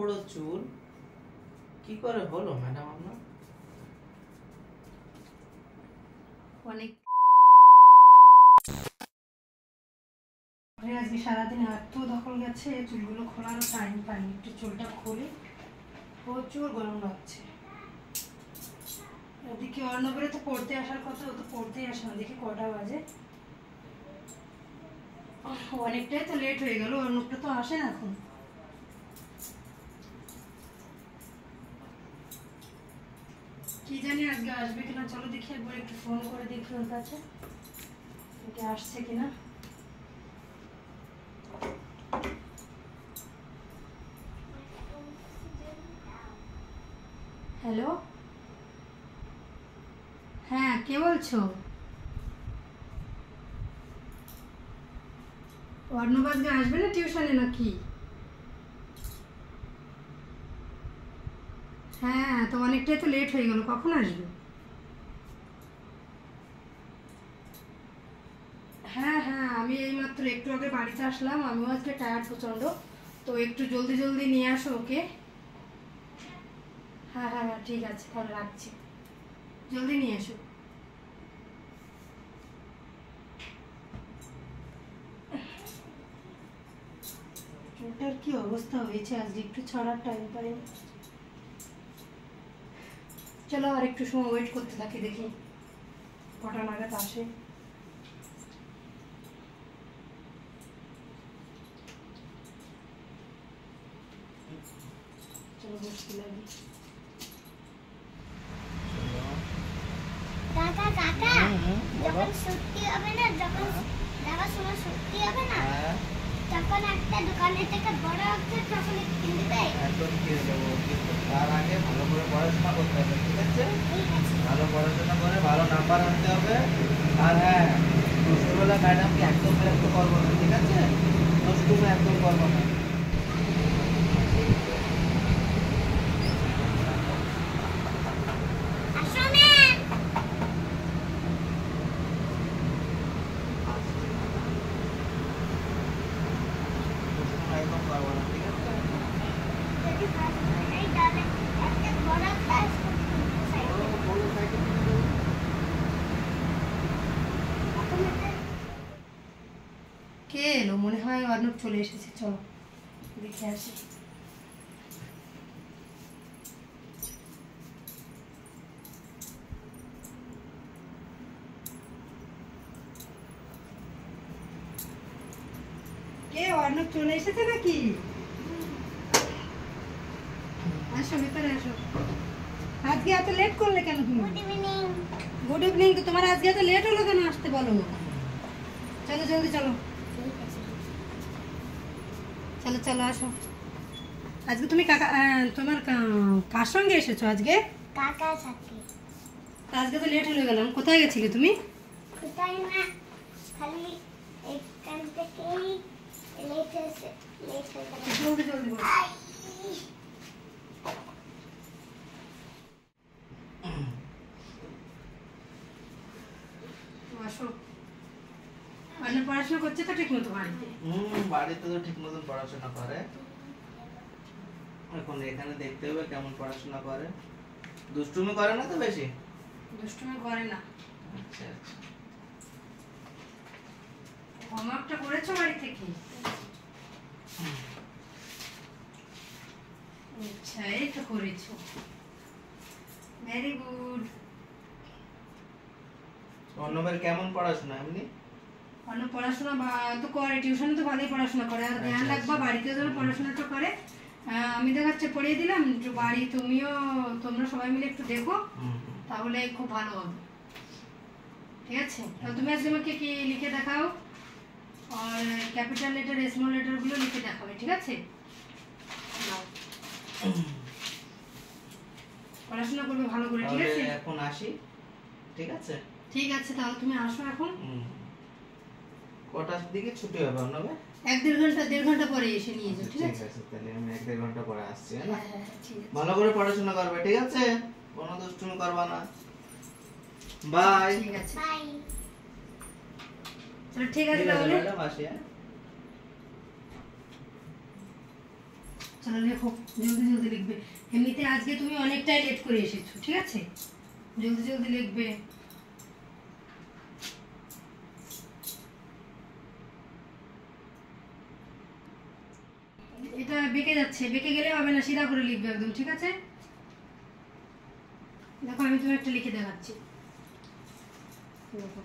বড় চুল কি করে হলো ম্যাডাম আপনার? অনেক আজকে সারাদিন এত দখল গেছে, চুলগুলো খোলারও টাইম পাইনি। একটু চুলটা খুলে প্রচুর গরম লাগছে। এদিকে অর্ণবের তো পড়তে আসার কথা, ও তো পড়তেই আসে না। দেখি কটা বাজে, অনেকটাই তো লেট হয়ে গেল। অর্ণবটা তো আসে না এখন। কি জানি আজকে আসবে কিনা। চলো দেখি একবার একটু ফোন করে দেখি ওর কাছে আসছে কিনা। হ্যালো, হ্যাঁ কে বলছো? অর্ণব আজকে আসবে না টিউশনে নাকি? হ্যাঁ, তো অনেকটাই তো লেট হয়ে গেল, কখন আসবে? হ্যাঁ হ্যাঁ, আমি এইমাত্র একটু আগে বাড়িতে আসলাম। আমিও আজকে টায়ার্ড প্রচণ্ড, তো একটু জলদি জলদি নিয়ে আসো ওকে। হ্যাঁ হ্যাঁ হ্যাঁ, ঠিক আছে, তাহলে রাখছি। জলদি নিয়ে এসো। চুলটার কি অবস্থা হয়েছে আজকে, একটু ছড়ার টাইম পাইনি। চলো আর একটু সময় ওয়েট করতে থাকি, দেখি কটা নাগাদ আসে। চলো বসতে লাগি। কাকা কাকা, যখন ছুটি হবে না, যখন যাওয়ার সময় ছুটি হবে না, তখন একটা দোকানে থেকে বড় একটা চকলেট কিনে দেবে। একদম কিনে দেবো, কিন্তু তার আগে ভালো করে পড়াশোনা করতে হবে, ঠিক আছে? ভালো পড়াশোনা করে ভালো নাম্বার আনতে হবে। আর হ্যাঁ, দুপুরবেলা ম্যাডামকে একদম বিরক্ত করবো না, ঠিক আছে? দুষ্টুমি একদম করবো না। আসো না। দুষ্টুমি একদম করবো না, ঠিক আছে? এই ডালে একটা বড় ক্লাস কে এলো? মনে হয় অর্ণব চলে এসেছে। চলো দেখে আসি। কে? অর্ণব চলে এসেছে নাকি? আসো, ভেতরে আসো। আজকে এত লেট করলে কেন তুমি? Good evening. Good evening. তো তোমার আজকে এত লেট হলো কেন আসতে, বলো? চলো জলদি চলো, চলো চলো আসো। আজকে তুমি কাকা তোমার কার সঙ্গে এসেছো আজকে? কাকা সাথে। তা আজকে তো লেট হয়ে গেলাম। কোথায় গেছিলে তুমি? কোথায় না, খালি এখান থেকেই লেট হয়ে গেল। জলদি জলদি বলো। আসো। মানে পড়াশোনা করছে তো ঠিক মতো বাড়িতে? বাড়িতে তো ঠিক মতন পড়াশোনা করে। এখন এখানে দেখতে হবে কেমন পড়াশোনা করে। দুষ্টুমি করে না তো বেশি? দুষ্টুমি করে না। আচ্ছা আচ্ছা। হোমওয়ার্কটা করেছো বাড়ি থেকে? আচ্ছা, এই তো করেছো, ভেরি গুড। অন্যবার কেমন পড়াশোনা এমনি? অন্য পড়াশোনা তো করে, টিউশনে তো ভালোই পড়াশোনা করে। আর ধ্যান রাখবা বাড়িতেও যেন পড়াশোনাটা করে। আমি দেখাচ্ছে পড়িয়ে দিলাম, একটু বাড়ি তোমরা সবাই মিলে একটু দেখো, তাহলে খুব ভালো হবে, ঠিক আছে? তাহলে তুমি আজকে আমাকে কি লিখে দেখাও, আর ক্যাপিটাল লেটার স্মল লেটার গুলো লিখে দেখাবে, ঠিক আছে? পড়াশোনা করবে ভালো করে, ঠিক আছে? এখন আসি, ঠিক আছে? ঠিক আছে, তাহলে তুমি আসো এখন। কটার দিকে ছুটি হবে অন্যবে? 1-1.5 ঘন্টা পরে এসে নিয়ে যাও, ঠিক ঠিক আছে? আছে, তাহলে আমি 1-1.5 ঘন্টা পরে আসছি। হ্যাঁ, হ্যাঁ ঠিক আছে। ভালো করে পড়াশোনা করবে, ঠিক আছে? কোনো দুষ্টুমি করবা না। বাই। ঠিক আছে, বাই। চলো ঠিক আছে তাহলে। ম্যাডাম আসি। হ্যাঁ। চলো লেখো, জলদি জলদি লিখবে। এমনিতে আজকে তুমি অনেকটাই লেট করে এসেছো, ঠিক আছে? জলদি জলদি লিখবে। এটা বেঁকে যাচ্ছে, বেঁকে গেলে হবে না, সিধা করে লিখবে একদম, ঠিক আছে? দেখো আমি তুমি একটা লিখে দেখাচ্ছি, দেখো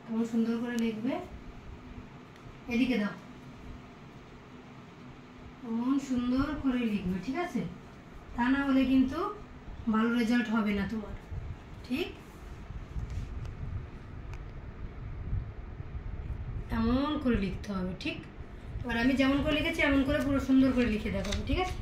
কেমন সুন্দর করে লিখবে। এদিকে দাও, এমন সুন্দর করে লিখবে, ঠিক আছে? তা না হলে কিন্তু ভালো রেজাল্ট হবে না তোমার, ঠিক? এমন করে লিখতে হবে, ঠিক? এবার আমি যেমন করে লিখেছি এমন করে পুরো সুন্দর করে লিখে দেখাবো, ঠিক আছে?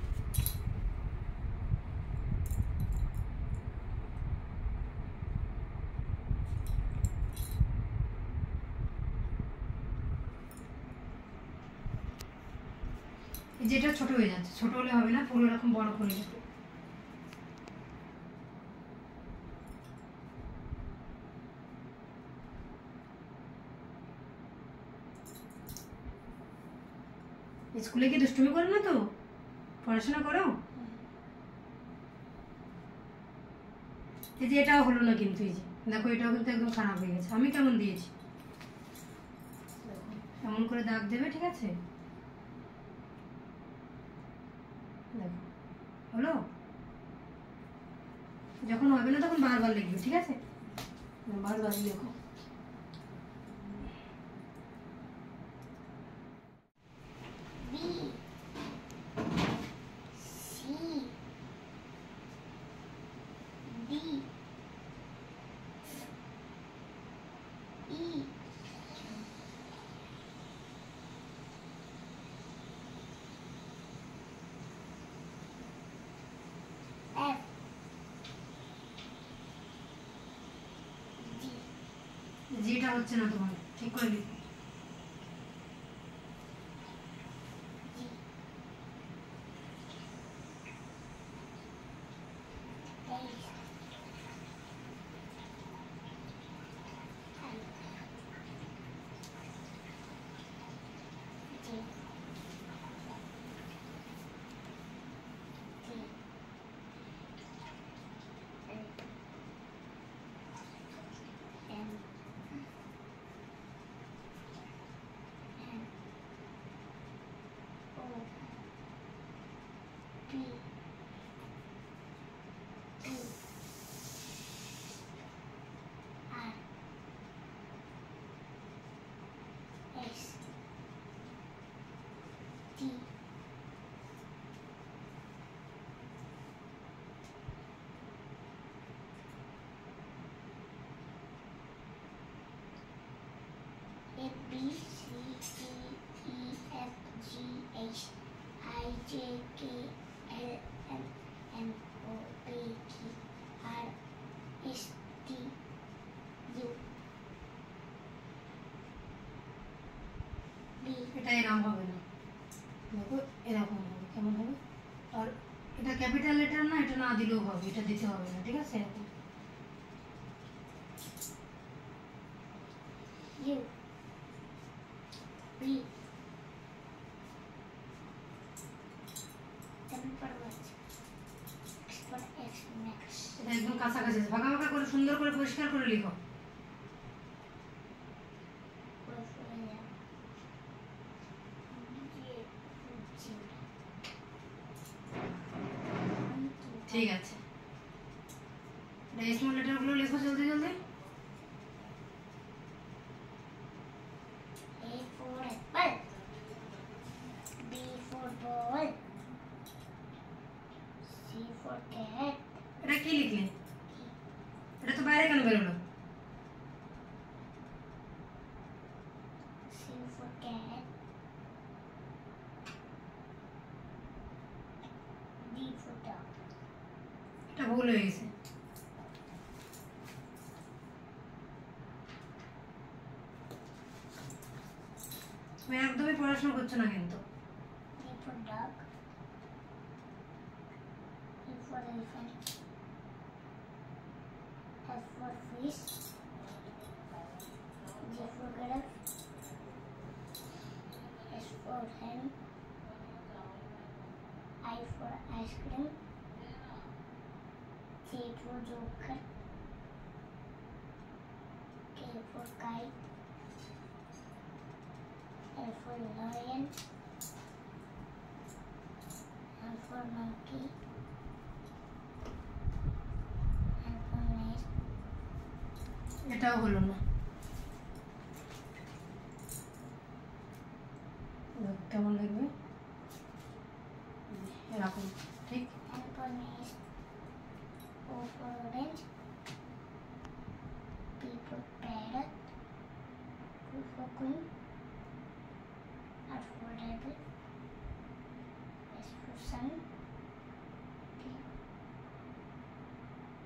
যেটা ছোট হয়ে যাচ্ছে, ছোট হলে হবে না, পুরো এরকম বড় করে লিখো। স্কুলে কি দুষ্টুমি করো না তো? পড়াশোনা করো? এই যে এটাও হলো না কিন্তু, এই যে দেখো এটাও কিন্তু একদম খারাপ হয়ে গেছে। আমি কেমন দিয়েছি, এমন করে দাগ দেবে, ঠিক আছে? দেখো হলো। যখন হবে না তখন বারবার লিখবে, ঠিক আছে? বারবার লেখো। B C D E F G যেটা হচ্ছে না তোমার, ঠিক করে লিখো। G H I J K L M N O P Q R S T A B C D E F G H I J K L M N O P Q R S T U V এটা এরকম হবে না, দেখো এরকম হবে, কেমন হবে? আর এটা ক্যাপিটাল লেটার না, এটা না দিলেও হবে, এটা দিতে হবে না, ঠিক আছে? এরকম U V W for what? X for X max এটা একদম কাছাকাছি আছে, ভাগা ভাগা করে সুন্দর করে পরিষ্কার করে লিখো। Y for Y J ঠিক আছে, স্মল লেটারগুলো লেখো জলদি জলদি। A for apple B for ball C for cat এটা কি লিখলে? এটা তো বাইরে কেন বেরোলো? C for cat D for dog এটা ভুল হয়ে গেছে। তুমি একদমই পড়াশোনা করছো না কিন্তু। E for dog E for elephant F for fish G for giraffe S for hen for ice cream. J for joker. K for kite. L for lion. M for monkey. N for nest. এটাও হলো না। কেমন লাগবে এরকম, ঠিক? N for nest. O for orange. P for parrot. Q for queen. R for rabbit. S for sun.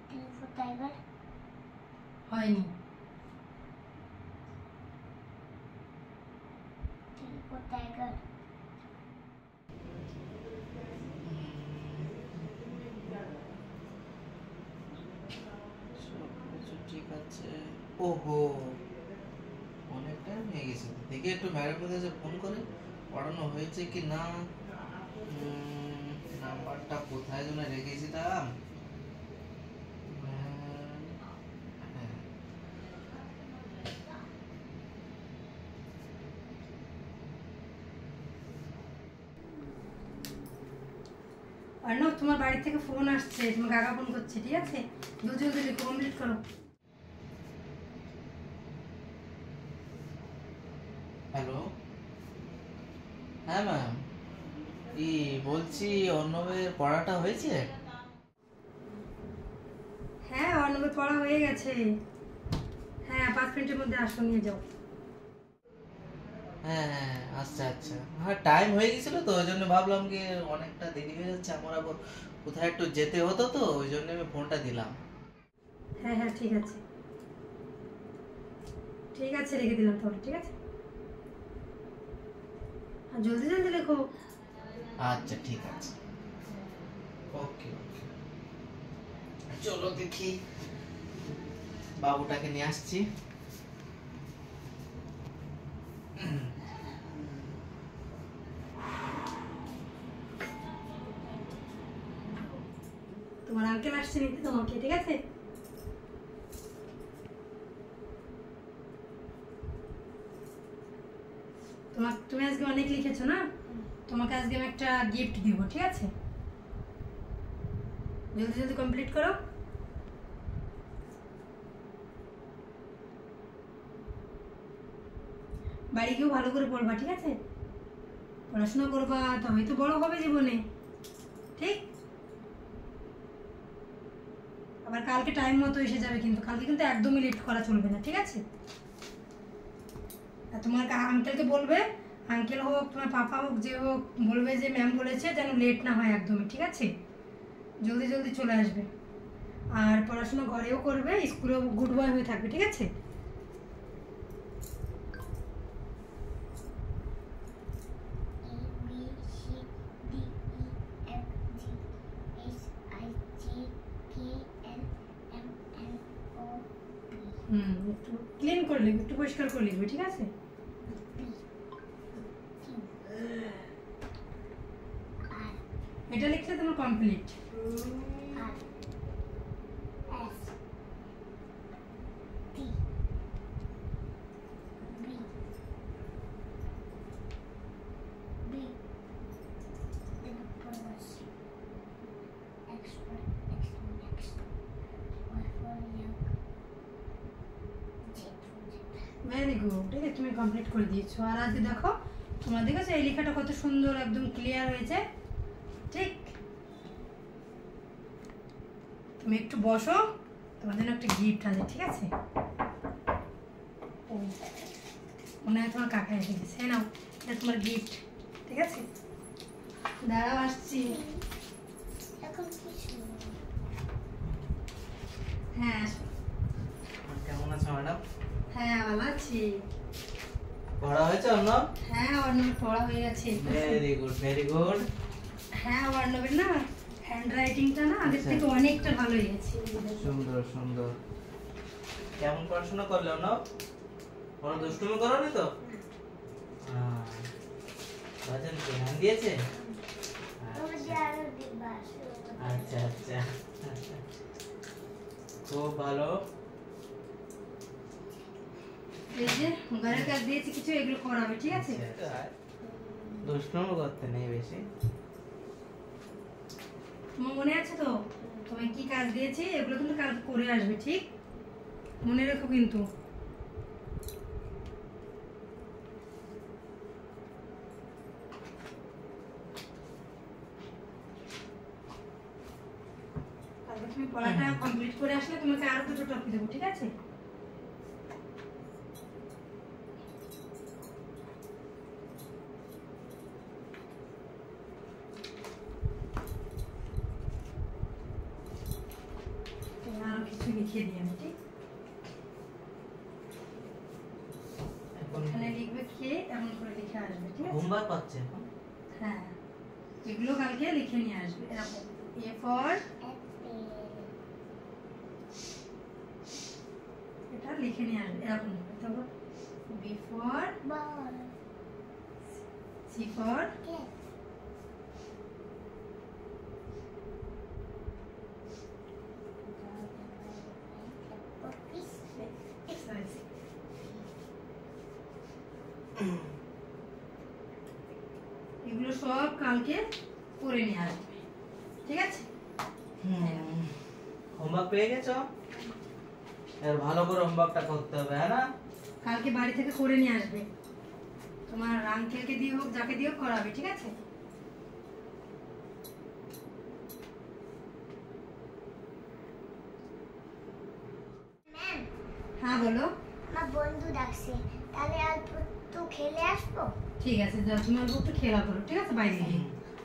T for tiger. হয়নি। T for tiger. সবকিছু ঠিক আছে। ওহো, অনেক টাইম হয়ে গেছে। দেখি একটু ম্যাডামের কাছে ফোন করে পড়ানো হয়েছে কি না। নাম্বারটা কোথায় যেন রেখেছিলাম। অর্ণব, তোমার বাড়ি থেকে ফোন আসছে, তোমার কাকা ফোন করছে, ঠিক আছে? জলদি লিখো, কমপ্লিট করো। হ্যালো, হ্যাঁ ম্যাম, বলছি অর্ণবের পড়াটা হয়েছে? হ্যাঁ, অর্ণবের পড়া হয়ে গেছে। হ্যাঁ, 5 মিনিটের মধ্যে আসো, নিয়ে যাও। হ্যাঁ হ্যাঁ, আচ্ছা আচ্ছা, হ্যাঁ টাইম হয়ে গেছিল তো ওই জন্য ভাবলাম কি অনেকটা দেরি হয়ে যাচ্ছে, আমার আবার কোথায় একটু যেতে হতো তো ওই জন্য আমি ফোনটা দিলাম। হ্যাঁ হ্যাঁ, ঠিক আছে, ঠিক আছে, রেখে দিলাম তাহলে, ঠিক আছে? আর জলদি লেখো। আচ্ছা ঠিক আছে, ওকে ওকে, চলো দেখি বাবুটাকে নিয়ে আসছি। তোমার আঙ্কেল আসছে নিতে তোমাকে, ঠিক আছে? তুমি আজকে অনেক লিখেছো না, তোমাকে আজকে আমি একটা গিফট দিব, ঠিক আছে? জলদি কমপ্লিট করো। বাড়ি গিয়েও ভালো করে পড়বা, ঠিক আছে? পড়াশোনা করবা, তবে তো বড় হবে জীবনে, ঠিক? আবার কালকে টাইম মতো এসে যাবে, কিন্তু কালকে কিন্তু একদমই লেট করা চলবে না, ঠিক আছে? আর তোমার আঙ্কেলকে বলবে, আঙ্কেল হোক তোমার পাপা হোক যে হোক, বলবে যে ম্যাম বলেছে যেন লেট না হয় একদমই, ঠিক আছে? জলদি চলে আসবে। আর পড়াশোনা ঘরেও করবে, স্কুলেও গুড বয় হয়ে থাকবে, ঠিক আছে? একটু ক্লিন করে লিখবে, একটু পরিষ্কার করে লিখবে, ঠিক আছে? এটা লিখলে তোমার কমপ্লিট। ভেরি গুড, ঠিক আছে, তুমি কমপ্লিট করে দিয়েছো। আর আজকে দেখো তোমার দেখেছো এই লেখাটা কত সুন্দর একদম ক্লিয়ার হয়েছে, ঠিক? তুমি একটু বসো, তোমার জন্য একটা গিফট আছে, ঠিক আছে? মনে হয় তোমার কাকা এসে গেছে, নাও এটা তোমার গিফট, ঠিক আছে? দাঁড়াও, আসছি। হ্যাঁ, আসো। কেমন আছো ম্যাডাম? হ্যাঁ, ভালো আছি। পড়া হয়েছে অর্ণব? হ্যাঁ, অর্ণবের পড়া হয়ে গেছে। Very good very good. হ্যাঁ, অর্ণবের না হ্যান্ড রাইটিংটা না আগের থেকে অনেকটা ভালো হয়ে গেছে। সুন্দর সুন্দর। কেমন পড়াশোনা করলে অর্ণব? কোনো দুষ্টুমি করোনি তো? হ্যাঁ, বাজান কি ধ্যান দিয়েছে? আচ্ছা আচ্ছা, খুব ভালো। এই যে ঘরের কাজ দিয়েছি কিছু, এগুলো করাবে, ঠিক আছে? দুষ্টুমি করতে নেই বেশি। তোমার মনে আছে তো তোমায় কি কাজ দিয়েছি? এগুলো কিন্তু কাল করে আসবে, ঠিক? মনে রেখো কিন্তু। কালকে তুমি পড়াটা কমপ্লিট করে আসলে তোমাকে আরো দুটো টপিক দেবো, ঠিক আছে? আরো কিছু লিখে দিই আমি, ঠিক? এখানে লিখবে কে, এমন করে লিখে আসবে, ঠিক আছে? হোমওয়ার্ক পাচ্ছে এখন। হ্যাঁ, এগুলো কালকে লিখে নিয়ে আসবে এরকম। এ ফর, এটা লিখে নিয়ে আসবে এরকম। তারপর B for, ball, C for, cat, এগুলো সব কালকে করে নিয়ে আসবে, ঠিক আছে? হোমওয়ার্ক পেয়ে গেছো? এর ভালো করে হোমওয়ার্কটা করতে হবে, হ্যাঁ না? কালকে বাড়ি থেকে করে নিয়ে আসবে। তোমার আঙ্কেলকে দিয়ে হোক, যাকে দিয়ে হোক করাবে, ঠিক আছে? ম্যাম হ্যাঁ বলো। আমার বন্ধু ডাকছে, তাহলে অল্প একটু খেলে আসবো। ঠিক আছে, যাও তুমি অল্প একটু খেলা করো, ঠিক আছে? বাইরে গিয়ে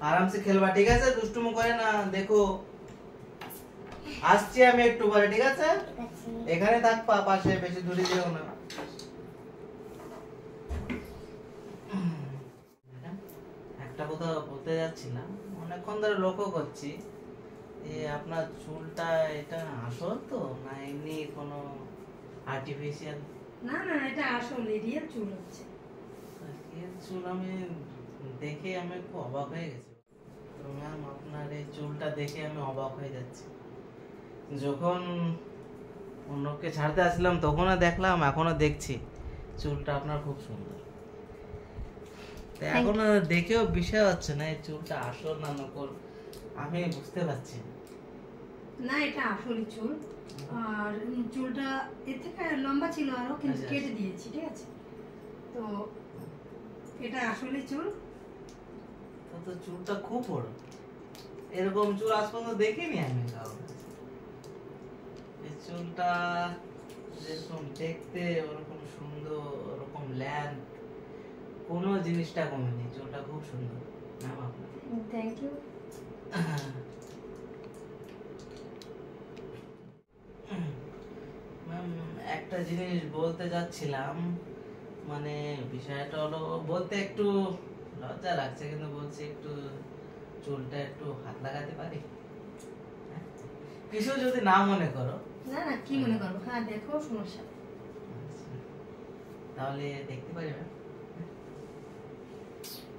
আরামসে খেলবা, ঠিক আছে? দুষ্টুমি করে না, দেখো আসছি আমি একটু পরে, ঠিক আছে? ঠিক আছে। এখানে থাকবা পাশে, বেশি দূরে যেও না। একটা কথা বলতে যাচ্ছিলাম, অনেকক্ষণ ধরে লক্ষ্য করছি যে আপনার চুলটা এটা আসল তো, না এমনি কোনো আর্টিফিশিয়াল? না না, এটা আসলে রিয়েল চুল হচ্ছে। এর চুল আমি দেখে আমি খুব অবাক হয়ে গেছি। তো ম্যাম আপনার এই চুলটা দেখে আমি অবাক হয়ে যাচ্ছি। যখন অন্যকে ছাড়তে আসলাম তখনও দেখলাম, এখনো দেখছি চুলটা আপনার খুব সুন্দর। তো এখনো দেখেও বিষয় হচ্ছে না এই চুলটা আসল না নকল, আমি বুঝতে পারছি না। না, এটা আসলে চুল। আর চুলটা এর থেকে লম্বা ছিল আরো, কিন্তু আচ্ছা, কেটে দিয়েছি, ঠিক আছে? তো এটা আসলে চুল। তো তো চুলটা খুব বড়, এরকম চুল আজ পর্যন্ত দেখিনি আমি কারোর কাছে। এই চুলটা যেরকম দেখতে ওরকম সুন্দর, ওরকম ল্যান্ড, কোনো জিনিসটা কমেনি, চুলটা খুব সুন্দর ম্যাম আপনার। Thank you. ম্যাম একটা জিনিস বলতে যাচ্ছিলাম, মানে বিষয়টা হলো, বলতে একটু লজ্জা লাগছে কিন্তু বলছি, একটু চুলটা একটু হাত লাগাতে পারি? হ্যাঁ? কিছু যদি না মনে করো। না না, কি মনে করবো? হ্যাঁ দেখো, সমস্যা নেই। আচ্ছা, তাহলে দেখতে পারি ম্যাম?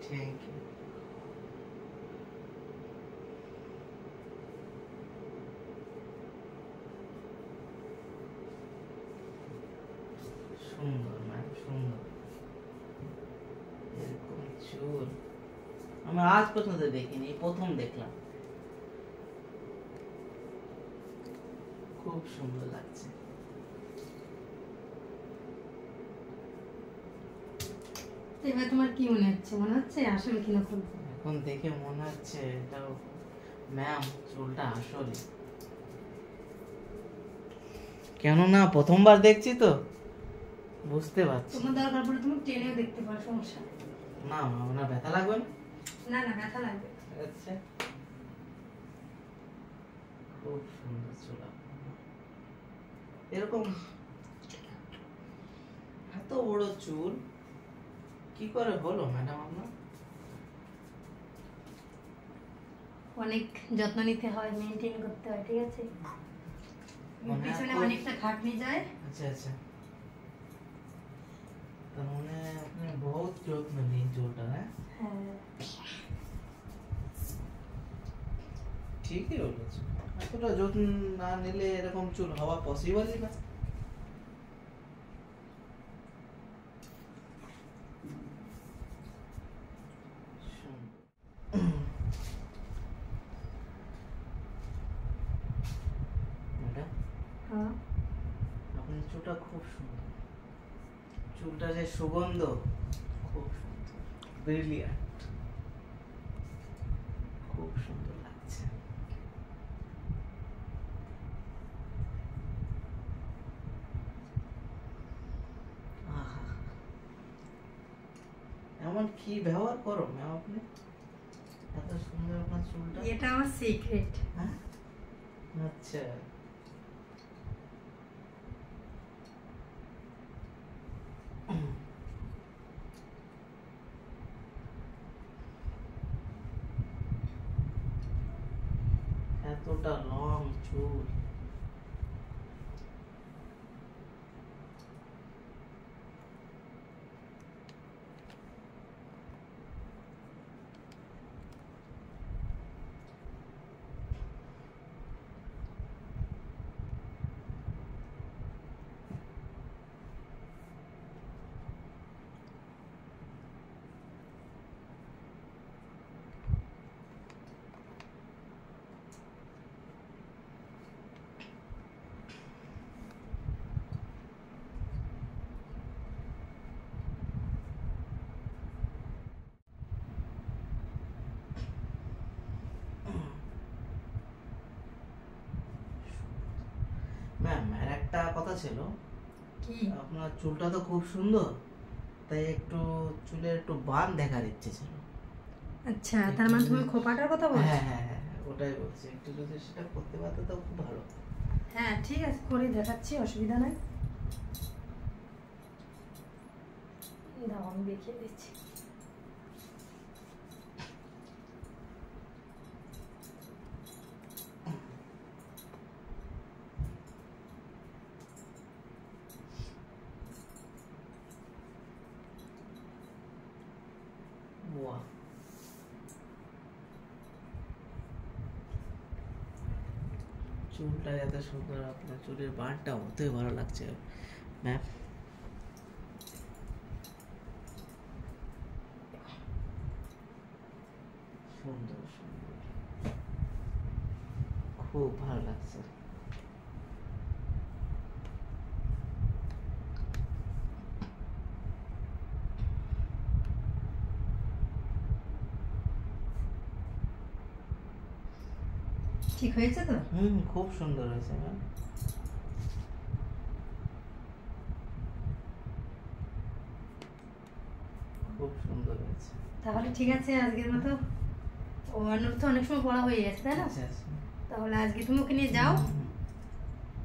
Thank you. সুন্দর ম্যাম, সুন্দর। এরকম চুল আমি আজ পর্যন্ত দেখিনি, এই প্রথম দেখলাম। খুব সুন্দর লাগছে। তো এবার তোমার কি মনে হচ্ছে? মনে হচ্ছে আসলে কি নকল? এখন দেখে মনে হচ্ছে এটাও ম্যাম চুলটা আসলে, কেননা প্রথমবার দেখছি তো বুঝতে পারছি। তোমার দরকার পড়ে তুমি টেনেও দেখতে পারো, সমস্যা নেই। না মা, ওনার ব্যথা লাগবে না? না না, ব্যথা লাগবে না। আচ্ছা, খুব সুন্দর চুল আপনার। এরকম এত বড় চুল কি করে হলো ম্যাডাম আপনার? অনেক যত্ন নিতে হয়, মেনটেন করতে হয়, ঠিক আছে? মানে পিছনে এখন- অনেকটা খাটনি যায়। আচ্ছা আচ্ছা, তার মানে আপনি বহুত যত্ন নিন চুলটা, হ্যাঁ? হ্যাঁ। ঠিকই বলেছো, এতটা যত্ন না নিলে এরকম চুল হওয়া পসিবলই না। ম্যাডাম, হ্যাঁ আপনার চুলটা খুব সুন্দর, চুলটা যে সুগন্ধ, খুব সুন্দর, ব্রিলিয়ান্ট, খুব সুন্দর লাগছে। আহা, এমন কি ব্যবহার করো ম্যাম আপনি, এত সুন্দর আপনার চুলটা? এটা আমার সিক্রেট। হ্যাঁ, আচ্ছা। এতটা লং চুল, ম্যাম আর একটা কথা ছিল, কি? আপনার চুলটা তো খুব সুন্দর, তাই একটু চুলের একটু বান দেখার ইচ্ছে ছিল। আচ্ছা, তার মানে তুমি খোপাটার কথা বলছো? হ্যাঁ হ্যাঁ হ্যাঁ, ওটাই বলছি, একটু যদি সেটা করতে পারতো তো খুব ভালো। হ্যাঁ ঠিক আছে, করে দেখাচ্ছি, অসুবিধা নাই। দাও আমি দেখিয়ে দিচ্ছি। বাহ, চুলটা এত সুন্দর, আপনার চুলের বানটা অতই ভালো লাগছে ম্যাম। সুন্দর সুন্দর, খুব ভালো লাগছে। ঠিক হয়েছে তো? খুব সুন্দর হয়েছে ম্যাম। খুব সুন্দর হয়েছে। তাহলে ঠিক আছে, আজকের মতো অন্যর তো অনেক সময় পড়া হয়ে গেছে, তাই না? আচ্ছা আচ্ছা। তাহলে আজকে তুমি ওকে নিয়ে যাও।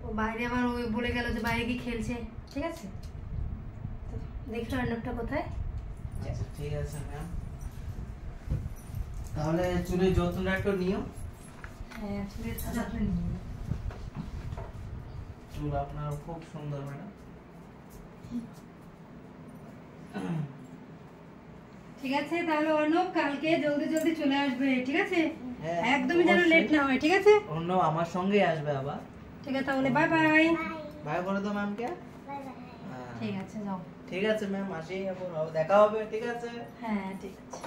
ও বাইরে আবার ওই বলে গেল যে বাইরে গিয়ে খেলছে, ঠিক আছে? তো দেখো অর্ণবটা কোথায়। আচ্ছা ঠিক আছে ম্যাম, তাহলে চুলের যত্নটা একটু নিও। হ্যাঁ, চুলের যত্ন নিয়ে নিও। চুল আপনার খুব সুন্দর ম্যাডাম। ঠিক আছে, তাহলে অর্ণব কালকে জলদি জলদি চলে আসবে, ঠিক আছে? হ্যাঁ, একদমই যেন অবশ্যই। লেট না হয়, ঠিক আছে? অন্য আমার সঙ্গেই আসবে আবার। ঠিক আছে, তাহলে বাই বাই। বাই বাই বলে দাও ম্যামকে। Bye bye. ঠিক আছে, যাও। ঠিক আছে ম্যাম, আসি, এখন দেখা হবে, ঠিক আছে? হ্যাঁ ঠিক আছে।